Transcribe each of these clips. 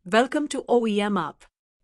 Welcome to OEMup.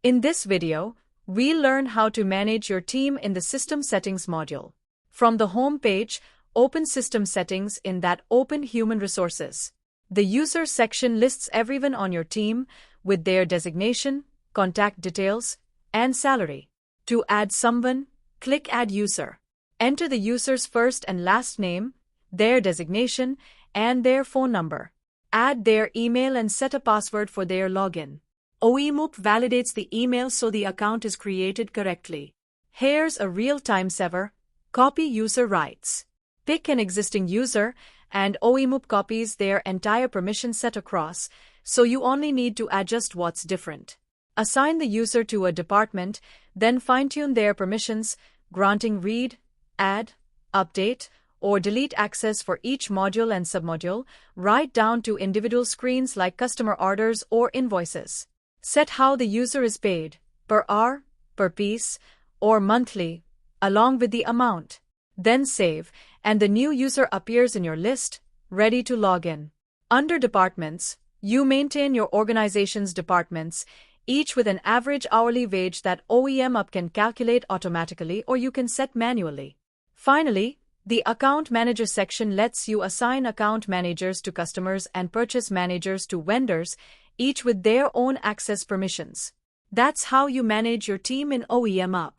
In this video, we'll learn how to manage your team in the System Settings module. From the home page, open System Settings in that Open Human Resources. The User section lists everyone on your team with their designation, contact details, and salary. To add someone, click Add User. Enter the user's first and last name, their designation, and their phone number. Add their email and set a password for their login. OEMup validates the email so the account is created correctly. Here's a real-time saver. Copy user rights. Pick an existing user, and OEMup copies their entire permission set across, so you only need to adjust what's different. Assign the user to a department, then fine-tune their permissions, granting read, add, update, or delete access for each module and submodule, right down to individual screens like customer orders or invoices. Set how the user is paid, per hour, per piece, or monthly, along with the amount. Then save, and the new user appears in your list, ready to log in. Under Departments, you maintain your organization's departments, each with an average hourly wage that OEMup can calculate automatically or you can set manually. Finally, the Account Manager section lets you assign account managers to customers and purchase managers to vendors, each with their own access permissions. That's how you manage your team in OEMup.